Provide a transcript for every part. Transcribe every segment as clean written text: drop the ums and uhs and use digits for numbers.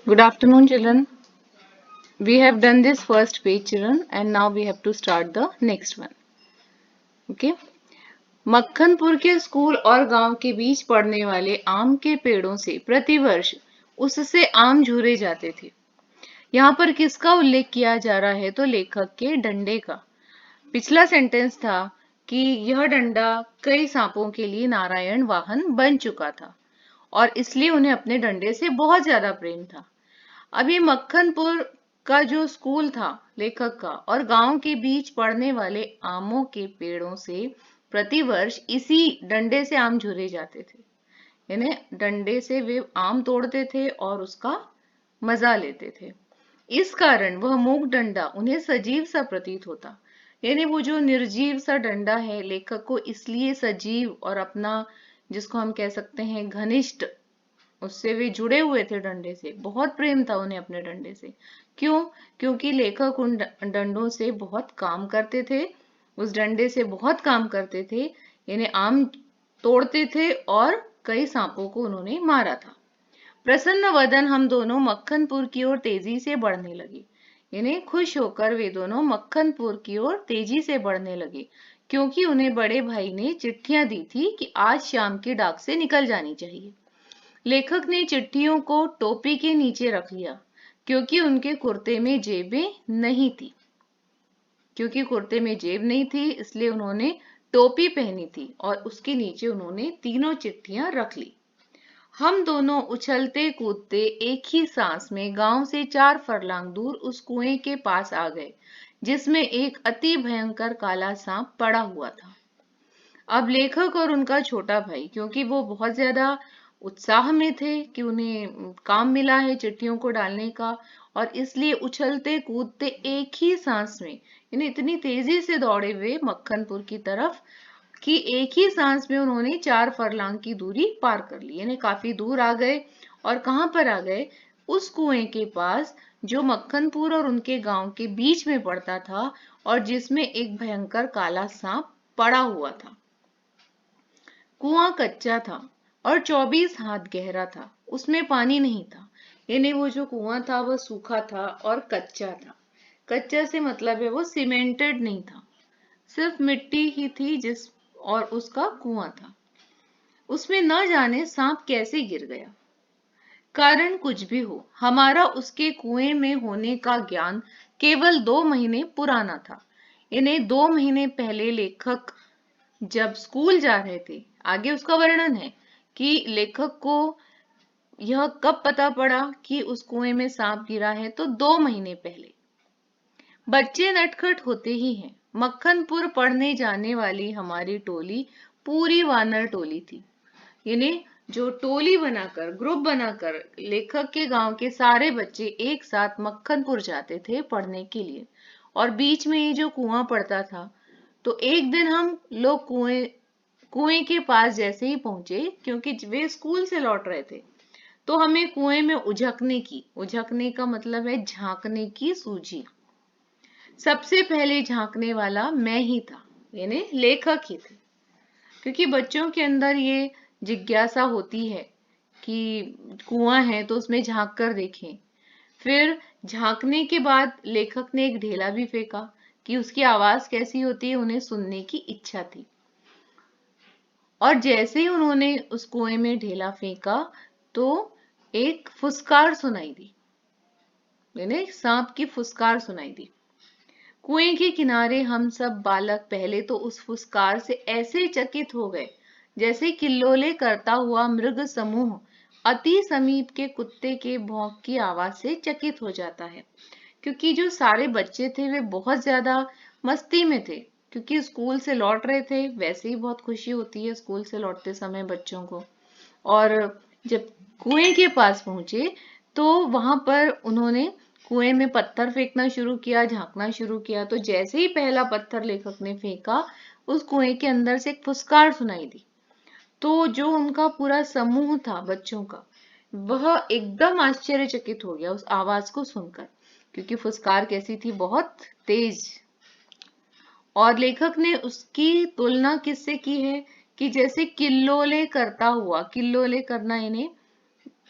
Good afternoon, children. We have done this first page, children, and now we have to start the next one. Okay. Makhanpur के school और गांव के बीच पड़ने वाले आम के पेड़ों से प्रतिवर्ष उससे आम झूरे जाते थे। यहाँ पर किसका उल्लेख किया जा रहा है? तो लेखक के डंडे का। पिछला सेंटेंस था कि यह डंडा कई सांपों के लिए नारायण वाहन बन चुका था और इसलिए उन्हें अपने डंडे से बहुत ज्यादा प्रेम था। अभी मक्खनपुर का जो स्कूल था लेखक का और गांव के बीच पड़ने वाले आमों के पेड़ों से प्रतिवर्ष इसी डंडे से आम झुरे जाते थे। यानी डंडे से वे आम तोड़ते थे और उसका मजा लेते थे। इस कारण वह मूक डंडा उन्हें सजीव सा प्रतीत होता। यानी वो जो निर्जीव सा डंडा है लेखक को इसलिए सजीव और अपना जिसको हम कह सकते हैं घनिष्ठ, उससे वे जुड़े हुए थे डंडे से, बहुत प्रेम था उन्हें अपने डंडे से। क्यों? क्योंकि लेखक उन डंडों से बहुत काम करते थे, उस डंडे से बहुत काम करते थे, यानी आम तोड़ते थे और कई सांपों को उन्होंने मारा था। प्रसन्न वदन हम दोनों मक्खनपुर की ओर तेजी से बढ़ने लगे। यानी खुश होकर वे दोनों मक्खनपुर की ओर तेजी से बढ़ने लगे, क्योंकि उन्हें बड़े भाई ने चिट्ठियां दी थी कि आज शाम की डाक से निकल जानी चाहिए। लेखक ने चिट्ठियों को टोपी के नीचे रख लिया, क्योंकि उनके कुर्ते में जेबें नहीं थी। क्योंकि कुर्ते में जेब नहीं थी इसलिए उन्होंने टोपी पहनी थी और उसके नीचे उन्होंने तीनों चिट्ठियां रख ली। हम दोनों उछलते कूदते एक ही सांस में गांव से 4 फरलांग दूर उस कुएं के पास आ गए, जिसमें एक अति भयंकर काला सांप पड़ा हुआ था। अब लेखक और उनका छोटा भाई, क्योंकि वो बहुत ज्यादा उत्साह में थे कि उन्हें काम मिला है चिट्ठियों को डालने का, और इसलिए उछलते कूदते एक ही सांस में, यानी इतनी तेजी से दौड़े हुए मक्खनपुर की तरफ कि एक ही सांस में उन्होंने 4 फरलांग की दूरी पार कर ली, यानी काफी दूर आ गए। और कहां पर आ गए? उस कुएं के पास जो मक्खनपुर और उनके गांव के बीच में पड़ता था और जिसमें एक भयंकर काला सांप पड़ा हुआ था। कुआं कच्चा था और 24 हाथ गहरा था, उसमें पानी नहीं था। यानी वो जो कुआं था वह सूखा था और कच्चा था। कच्चा से मतलब है वो सीमेंटेड नहीं था, सिर्फ मिट्टी ही थी जिस और उसका कुआं था। उसमें न जाने सांप कैसे गिर गया। कारण कुछ भी हो, हमारा उसके कुएं में होने का ज्ञान केवल 2 महीने पुराना था। इन्हें 2 महीने पहले लेखक जब स्कूल जा रहे थे, आगे उसका वर्णन है कि लेखक को यह कब पता पड़ा कि उस कुएं में सांप गिरा है, तो 2 महीने पहले। बच्चे नटखट होते ही हैं। मक्खनपुर पढ़ने जाने वाली हमारी टोली पूरी वानर टोली थी। यानी जो टोली बनाकर, ग्रुप बनाकर लेखक के गांव के सारे बच्चे एक साथ मक्खनपुर जाते थे पढ़ने के लिए। और बीच में ये जो कुआं पड़ता था, तो एक दिन हम लोग कुएं के पास जैसे ही पहुंचे, क्योंकि वे स्कूल से लौट रहे थे, तो हमें कुएं में उझकने का मतलब है झांकने की सूझी। सबसे पहले झांकने वाला मैं ही था, यानी लेखक ही थे। क्योंकि बच्चों के अंदर ये जिज्ञासा होती है कि कुआं है तो उसमें झांक कर देखें। फिर झांकने के बाद लेखक ने एक ढेला भी फेंका कि उसकी आवाज कैसी होती है उन्हें सुनने की इच्छा थी। और जैसे ही उन्होंने उस कुएं में ढेला फेंका तो एक फुसकार सुनाई दी, यानी सांप की फुसकार सुनाई दी। कुएं के किनारे हम सब बालक पहले तो उस फुसकार से ऐसे चकित हो गए जैसे किल्लोले करता हुआ मृग समूह अति समीप के कुत्ते के भौंक की आवाज से चकित हो जाता है। क्योंकि जो सारे बच्चे थे वे बहुत ज्यादा मस्ती में थे, क्योंकि स्कूल से लौट रहे थे। वैसे ही बहुत खुशी होती है स्कूल से लौटते समय बच्चों को। और जब कुएं के पास पहुंचे तो वहां पर उन्होंने कुएं में पत्थर फेंकना शुरू किया, झांकना शुरू किया। तो जैसे ही पहला पत्थर लेखक ने फेंका, उस कुएं के अंदर से एक फुसकार सुनाई दी। तो जो उनका पूरा समूह था बच्चों का, वह एकदम आश्चर्यचकित हो गया उस आवाज को सुनकर, क्योंकि फुसकार कैसी थी? बहुत तेज। और लेखक ने उसकी तुलना किससे की है कि जैसे किल्लोले करता हुआ, किल्लोले करना यानी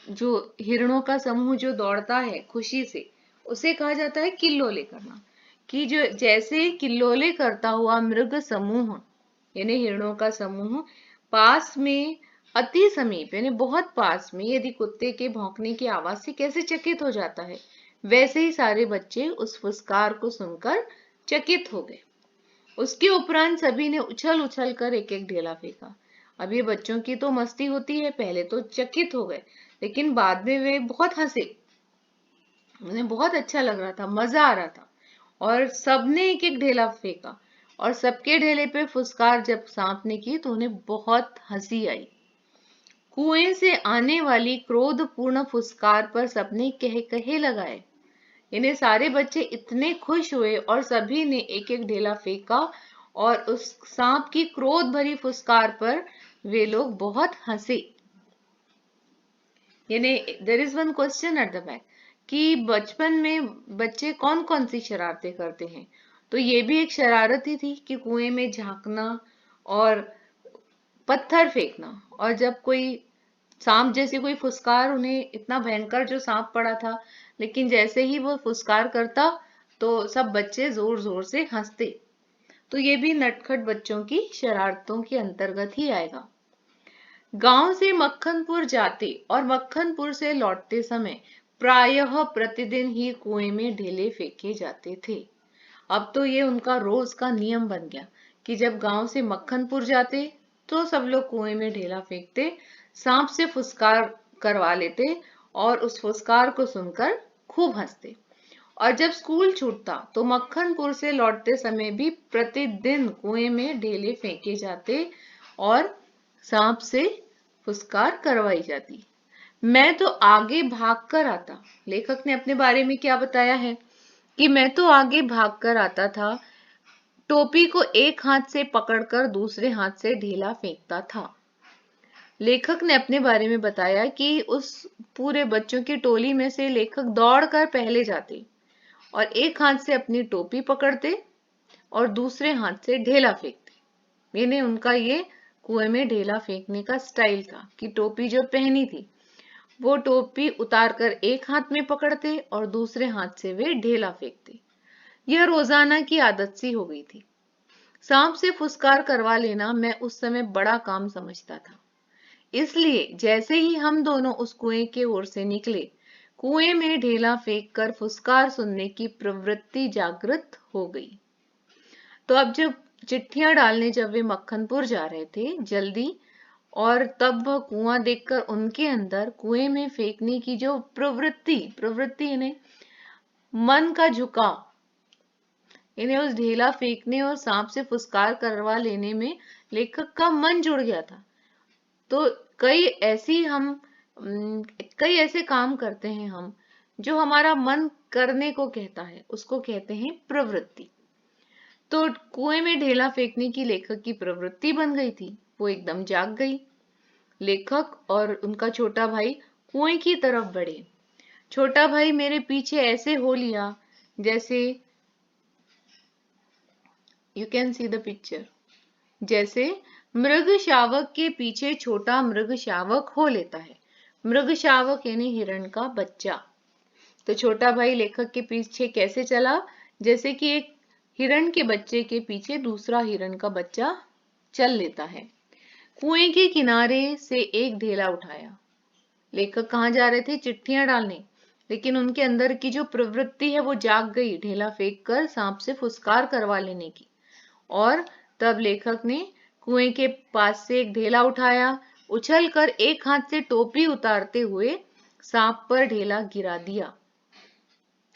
जो हिरणों का समूह जो दौड़ता है खुशी से, उसे कहा जाता है किल्लोले करना। कि जो जैसे किल्लोले करता हुआ मृग समूह यानी हिरणों का समूह पास में अति समीप यानी बहुत पास में यदि कुत्ते के भौंकने की आवाज से कैसे चकित हो जाता है, वैसे ही सारे बच्चे उस फुसकार को सुनकर चकित हो गए। उसके उपरांत सभी ने उछल उछल कर एक एक ढेला फेंका। अब ये बच्चों की तो मस्ती होती है, पहले तो चकित हो गए लेकिन बाद में वे बहुत हंसे, उन्हें बहुत अच्छा लग रहा था, मजा आ रहा था और सबने एक एक ढेला फेंका और सबके ढेले पे फुसकार जब सांप ने की तो उन्हें बहुत हंसी आई। कुएं से आने वाली क्रोधपूर्ण फुसकार पर सबने कह कहे लगाए। इन्हें सारे बच्चे इतने खुश हुए और सभी ने एक एक ढेला फेंका और उस सांप की क्रोध भरी फुसकार पर वे लोग बहुत हंसे। यानी there is one question at the back कि बचपन में बच्चे कौन कौन सी शरारतें करते हैं, तो ये भी एक शरारत ही थी कि कुएं में झांकना और पत्थर फेंकना। और जब कोई सांप जैसी कोई फुसकार, उन्हें इतना भयंकर जो सांप पड़ा था, लेकिन जैसे ही वो फुसकार करता तो सब बच्चे जोर जोर से हंसते। तो ये भी नटखट बच्चों की शरारतों के अंतर्गत ही आएगा। गांव से मक्खनपुर जाते और मक्खनपुर से लौटते समय प्रायः प्रतिदिन ही कुएं में ढेले फेंके जाते थे। अब तो ये उनका रोज का नियम बन गया कि जब गांव से मक्खनपुर जाते तो सब लोग कुएं में ढेला फेंकते, सांप से फुसकार करवा लेते और उस फुसकार को सुनकर खूब हंसते। और जब स्कूल छूटता तो मक्खनपुर से लौटते समय भी प्रतिदिन कुएं में ढेले फेंके जाते और सांप से फुसकार करवाई जाती। मैं तो आगे भागकर आता। लेखक ने अपने बारे में क्या बताया है कि मैं तो आगे भागकर आता था, टोपी को एक हाथ से पकड़कर दूसरे हाथ से ढेला फेंकता था। लेखक ने अपने बारे में बताया कि उस पूरे बच्चों की टोली में से लेखक दौड़कर पहले जाते और एक हाथ से अपनी टोपी पकड़ते और दूसरे हाथ से ढेला फेंकते। यानी उनका ये कुएं में ढेला फेंकने का स्टाइल था कि टोपी जो पहनी थी वो टोपी उतारकर एक हाथ में पकड़ते और दूसरे हाथ से वे ढेला फेंकते। यह रोजाना की आदत सी हो गई थी। सांप से फुसकार करवा लेना मैं उस समय बड़ा काम समझता था, इसलिए जैसे ही हम दोनों उस कुएं के ओर से निकले, कुएं में ढेला फेंक कर फुसकार सुनने की प्रवृत्ति जागृत हो गई। तो अब जब चिट्ठियां डालने जब वे मक्खनपुर जा रहे थे जल्दी, और तब वह कुआं देखकर उनके अंदर कुएं में फेंकने की जो प्रवृत्ति इन्हें मन का झुकाव, इन्हें उस ढेला फेंकने और सांप से फुसकार करवा लेने में लेखक का मन जुड़ गया था। तो कई ऐसे काम करते हैं हम जो हमारा मन करने को कहता है, उसको कहते हैं प्रवृत्ति। तो कुएं में ढेला फेंकने की लेखक की प्रवृत्ति बन गई थी, वो एकदम जाग गई। लेखक और उनका छोटा भाई कुएं की तरफ बढ़े। छोटा भाई मेरे पीछे ऐसे हो लिया जैसे, you can see the picture, जैसे मृग शावक के पीछे छोटा मृग शावक हो लेता है। मृग शावक यानी हिरण का बच्चा। तो छोटा भाई लेखक के पीछे कैसे चला, जैसे कि एक हिरण के बच्चे के पीछे दूसरा हिरण का बच्चा चल लेता है। कुएं के किनारे से एक ढेला उठाया। लेखक कहाँ जा रहे थे? चिट्ठियां डालने, लेकिन उनके अंदर की जो प्रवृत्ति है वो जाग गई ढेला फेंक कर सांप से फुसकार करवा लेने की। और तब लेखक ने कुएं के पास से एक ढेला उठाया, उछलकर एक हाथ से टोपी उतारते हुए सांप पर ढेला गिरा दिया।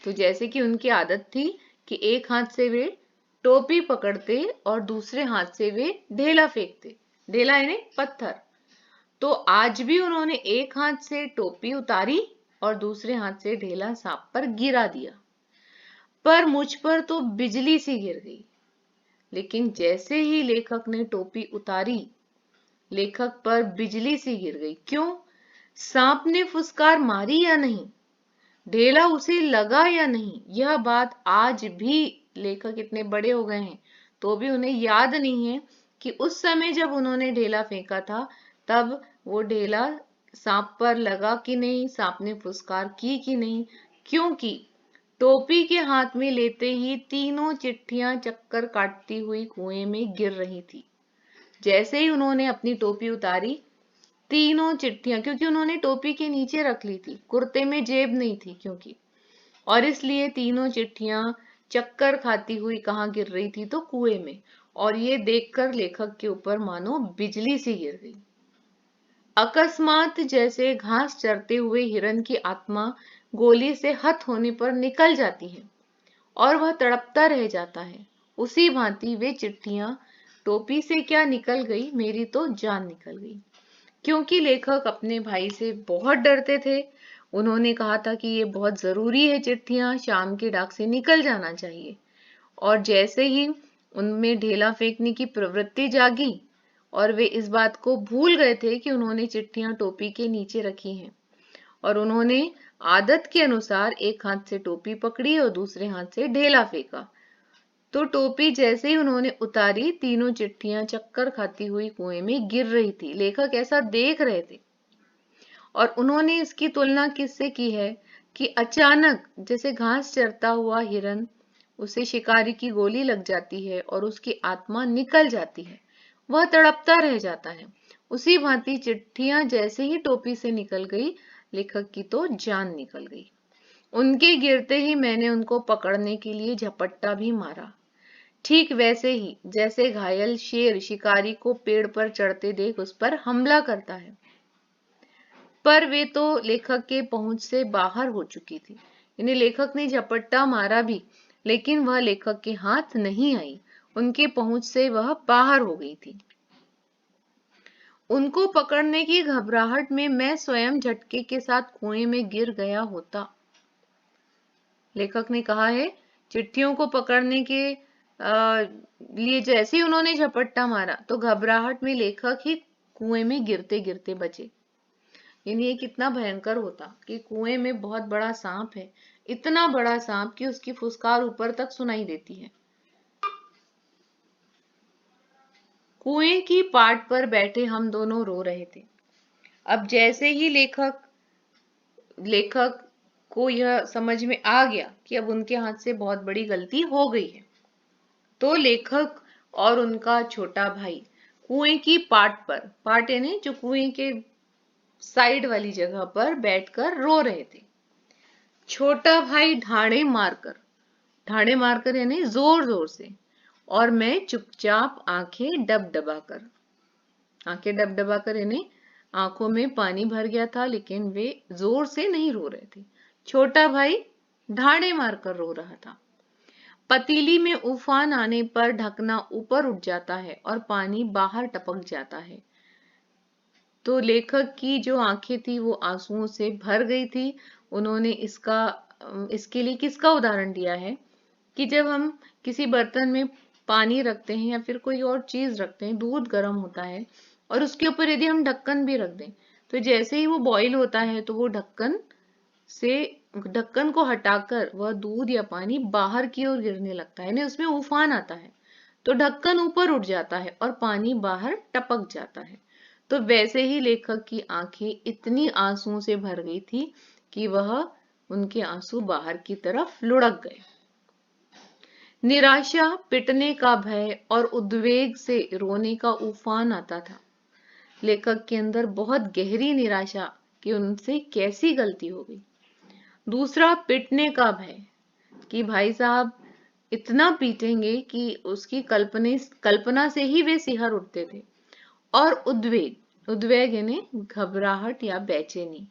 तो जैसे कि उनकी आदत थी कि एक हाथ से वे टोपी पकड़ते और दूसरे हाथ से वे ढेला फेंकते। ढेला यानी पत्थर। तो आज भी उन्होंने एक हाथ से टोपी उतारी और दूसरे हाथ से ढेला सांप पर गिरा दिया। पर मुझ पर तो बिजली सी गिर गई। लेकिन जैसे ही लेखक ने टोपी उतारी, लेखक पर बिजली सी गिर गई। क्यों? सांप ने फुसकार मारी या नहीं, ढेला उसे लगा या नहीं, यह बात आज भी लेखक इतने बड़े हो गए हैं तो भी उन्हें याद नहीं है कि उस समय जब उन्होंने ढेला फेंका था तब वो ढेला सांप पर लगा कि नहीं, सांप ने फुसकार की कि नहीं, क्योंकि टोपी के हाथ में लेते ही तीनों चिट्ठियां चक्कर काटती हुई कुएं में गिर रही थी। जैसे ही उन्होंने अपनी टोपी उतारी, तीनों चिट्ठियां, क्योंकि उन्होंने टोपी के नीचे रख ली थी, कुर्ते में जेब नहीं थी क्योंकि, और इसलिए तीनों चिट्ठियां चक्कर खाती हुई कहाँ गिर रही थी, तो कुएं में। और ये देखकर लेखक के ऊपर मानो बिजली सी गिर गई। अकस्मात जैसे घास चरते हुए हिरन की आत्मा गोली से हत होने पर निकल जाती है और वह तड़पता रह जाता है, उसी भांति वे चिट्ठियां टोपी से क्या निकल गई, मेरी तो जान निकल गई। क्योंकि लेखक अपने भाई से बहुत डरते थे। उन्होंने कहा था कि ये बहुत जरूरी है, चिट्ठियां शाम की डाक से निकल जाना चाहिए। और जैसे ही उनमें ढेला फेंकने की प्रवृत्ति जागी और वे इस बात को भूल गए थे कि उन्होंने चिट्ठियां टोपी के नीचे रखी हैं, और उन्होंने आदत के अनुसार एक हाथ से टोपी पकड़ी और दूसरे हाथ से ढेला फेंका, तो टोपी जैसे ही उन्होंने उतारी, तीनों चिट्ठियां चक्कर खाती हुई कुएं में गिर रही थी। लेखक ऐसा देख रहे थे और उन्होंने इसकी तुलना किससे की है कि अचानक जैसे घास चरता हुआ हिरन, उसे शिकारी की गोली लग जाती है और उसकी आत्मा निकल जाती है, वह तड़पता रह जाता है, उसी भांति चिट्ठियां जैसे ही टोपी से निकल गई, लेखक की तो जान निकल गई। उनके गिरते ही मैंने उनको पकड़ने के लिए झपट्टा भी मारा, ठीक वैसे ही जैसे घायल शेर शिकारी को पेड़ पर चढ़ते देख उस पर हमला करता है। पर वे तो लेखक के पहुंच से बाहर हो चुकी थी। इन्हें लेखक ने झपट्टा मारा भी, लेकिन वह लेखक के हाथ नहीं आई, उनके पहुंच से वह बाहर हो गई थी। उनको पकड़ने की घबराहट में मैं स्वयं झटके के साथ कुएं में गिर गया होता। लेखक ने कहा है, चिट्ठियों को पकड़ने के लिए जैसे ही उन्होंने झपट्टा मारा, तो घबराहट में लेखक ही कुएं में गिरते गिरते बचे। यानी ये कितना भयंकर होता कि कुएं में बहुत बड़ा सांप है, इतना बड़ा सांप कि उसकी फुसकार ऊपर तक सुनाई देती है। कुएं की पाट पर बैठे हम दोनों रो रहे थे। अब जैसे ही लेखक को यह समझ में आ गया कि अब उनके हाथ से बहुत बड़ी गलती हो गई है, तो लेखक और उनका छोटा भाई कुएं की पाट यानी जो कुएं के साइड वाली जगह पर बैठकर रो रहे थे। छोटा भाई ढाड़े मारकर यानी जोर जोर से, और मैं चुपचाप आंखें डबडबाकर यानी आंखों में पानी भर गया था, लेकिन वे जोर से नहीं रो रहे थे। छोटा भाई ढाड़े मारकर रो रहा था। पतीली में उफान आने पर ढकना ऊपर उठ जाता है और पानी बाहर टपक जाता है। तो लेखक की जो आंखें थी वो आंसुओं से भर गई थी। उन्होंने इसके लिए किसका उदाहरण दिया है कि जब हम किसी बर्तन में पानी रखते हैं या फिर कोई और चीज रखते हैं, दूध गर्म होता है और उसके ऊपर यदि हम ढक्कन भी रख दें, तो जैसे ही वो बॉईल होता है तो वो ढक्कन को हटाकर वह दूध या पानी बाहर की ओर गिरने लगता है, यानी उसमें उफान आता है, तो ढक्कन ऊपर उठ जाता है और पानी बाहर टपक जाता है। तो वैसे ही लेखक की आंखें इतनी आंसुओं से भर गई थी कि उनके आंसू बाहर की तरफ लुढ़क गए। निराशा, पिटने का भय और उद्वेग से रोने का उफान आता था। लेखक के अंदर बहुत गहरी निराशा कि उनसे कैसी गलती हो गई। दूसरा, पिटने का भय कि भाई साहब इतना पीटेंगे कि उसकी कल्पना से ही वे सिहर उठते थे। और उद्वेग यानी घबराहट या बेचैनी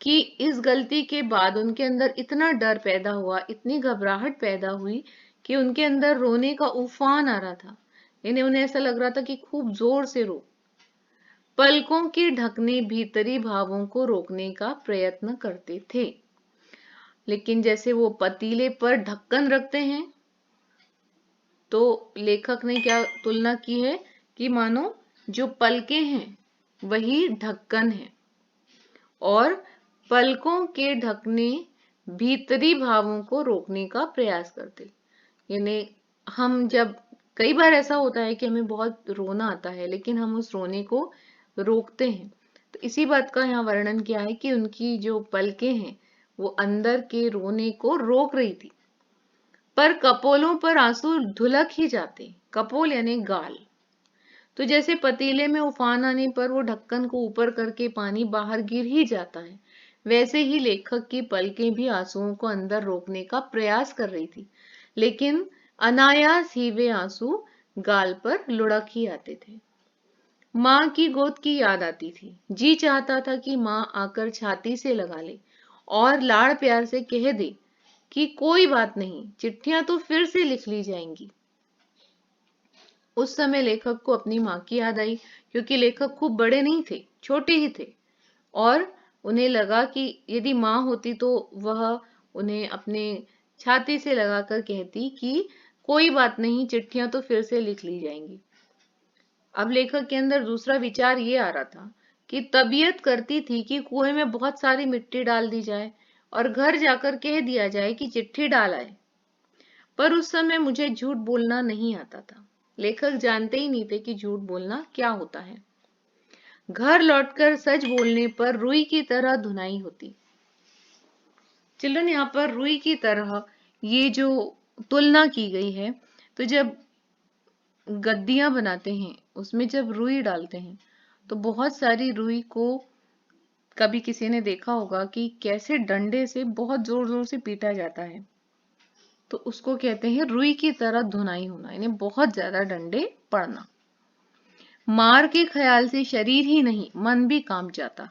कि इस गलती के बाद उनके अंदर इतना डर पैदा हुआ, इतनी घबराहट पैदा हुई कि उनके अंदर रोने का उफान आ रहा था, यानी उन्हें ऐसा लग रहा था कि खूब जोर से रो। पलकों के ढकने भीतरी भावों को रोकने का प्रयत्न करते थे, लेकिन जैसे वो पतीले पर ढक्कन रखते हैं, तो लेखक ने क्या तुलना की है कि मानो जो पलकें हैं वही ढक्कन है, और पलकों के ढकने भीतरी भावों को रोकने का प्रयास करते। यानी हम जब कई बार ऐसा होता है कि हमें बहुत रोना आता है, लेकिन हम उस रोने को रोकते हैं, तो इसी बात का यहाँ वर्णन किया है कि उनकी जो पलकें हैं वो अंदर के रोने को रोक रही थी, पर कपोलों पर आंसू धुलक ही जाते। कपोल यानी गाल। तो जैसे पतीले में उफान आने पर वो ढक्कन को ऊपर करके पानी बाहर गिर ही जाता है, वैसे ही लेखक की पलकें भी आंसुओं को अंदर रोकने का प्रयास कर रही थी, लेकिन अनायास ही वे आंसू गाल पर लुढ़क ही आते थे। माँ की गोद की याद आती थी। जी चाहता था कि माँ आकर छाती से लगा ले और लाड़ प्यार से कह दे कि कोई बात नहीं, चिट्ठियां तो फिर से लिख ली जाएंगी। उस समय लेखक को अपनी माँ की याद आई, क्योंकि लेखक खूब बड़े नहीं थे, छोटे ही थे, और उन्हें लगा कि यदि माँ होती तो वह उन्हें अपने छाती से लगाकर कहती कि कोई बात नहीं, चिट्ठियां तो फिर से लिख ली जाएंगी। अब लेखक के अंदर दूसरा विचार ये आ रहा था कि तबीयत करती थी कि कुएं में बहुत सारी मिट्टी डाल दी जाए और घर जाकर कह दिया जाए कि चिट्ठी डाल आए, पर उस समय मुझे झूठ बोलना नहीं आता था। लेखक जानते ही नहीं थे कि झूठ बोलना क्या होता है। घर लौटकर सच बोलने पर रुई की तरह धुनाई होती। चिल्ड्रन, यहाँ पर रुई की तरह ये जो तुलना की गई है, तो जब गद्दियां बनाते हैं उसमें जब रुई डालते हैं तो बहुत सारी रुई को कभी किसी ने देखा होगा कि कैसे डंडे से बहुत जोर जोर से पीटा जाता है, तो उसको कहते हैं रुई की तरह धुनाई होना, यानी बहुत ज्यादा डंडे पड़ना। मार के ख्याल से शरीर ही नहीं मन भी कांप जाता।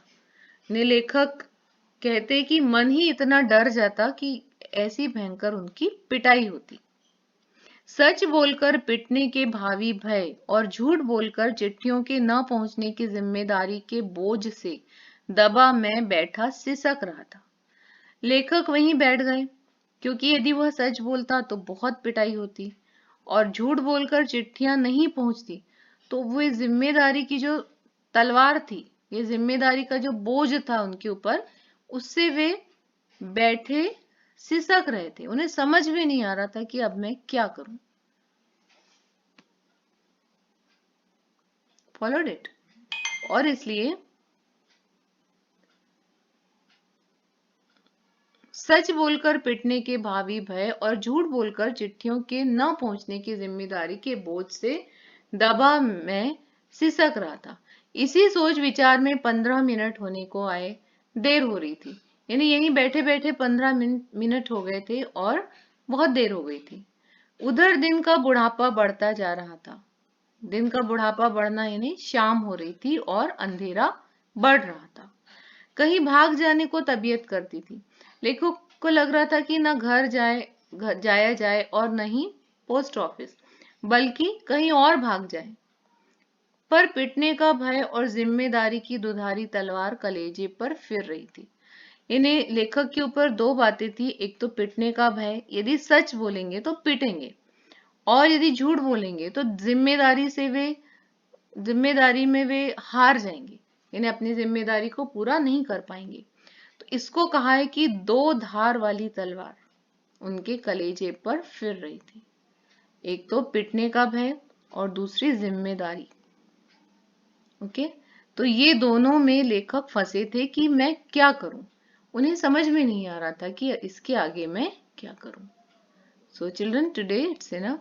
ने लेखक कहते कि मन ही इतना डर जाता कि ऐसी भयंकर उनकी पिटाई होती। सच बोलकर पिटने के भावी भय और झूठ बोलकर चिट्ठियों के न पहुंचने की जिम्मेदारी के बोझ से दबा मैं बैठा सिसक रहा था। लेखक वहीं बैठ गए, क्योंकि यदि वह सच बोलता तो बहुत पिटाई होती, और झूठ बोलकर चिट्ठियां नहीं पहुंचती तो वो जिम्मेदारी की जो तलवार थी, ये जिम्मेदारी का जो बोझ था उनके ऊपर, उससे वे बैठे सिसक रहे थे। उन्हें समझ में नहीं आ रहा था कि अब मैं क्या करूं। Followed it. और इसलिए सच बोलकर पिटने के भावी भय और झूठ बोलकर चिट्ठियों के न पहुंचने की जिम्मेदारी के बोझ से दबा मैं सिसक रहा था। इसी सोच विचार में 15 मिनट होने को आए, देर हो रही थी, यानी यहीं बैठे बैठे 15 मिनट हो गए थे और बहुत देर हो गई थी। उधर दिन का बुढ़ापा बढ़ता जा रहा था। दिन का बुढ़ापा बढ़ना यानी शाम हो रही थी और अंधेरा बढ़ रहा था। कहीं भाग जाने को तबीयत करती थी। लेखक को लग रहा था कि न जाया जाए और न ही पोस्ट ऑफिस, बल्कि कहीं और भाग जाए, पर पिटने का भय और जिम्मेदारी की दुधारी तलवार कलेजे पर फिर रही थी। इन्हें लेखक के ऊपर दो बातें थी, एक तो पिटने का भय, यदि सच बोलेंगे तो पिटेंगे, और यदि झूठ बोलेंगे तो जिम्मेदारी में वे हार जाएंगे, यानी अपनी जिम्मेदारी को पूरा नहीं कर पाएंगे। तो इसको कहा है कि दो धार वाली तलवार उनके कलेजे पर फिर रही थी, एक तो पिटने का भय और दूसरी जिम्मेदारी। ओके, तो ये दोनों में लेखक फंसे थे कि मैं क्या करूं। उन्हें समझ में नहीं आ रहा था कि इसके आगे मैं क्या करूं। So children, today it's enough.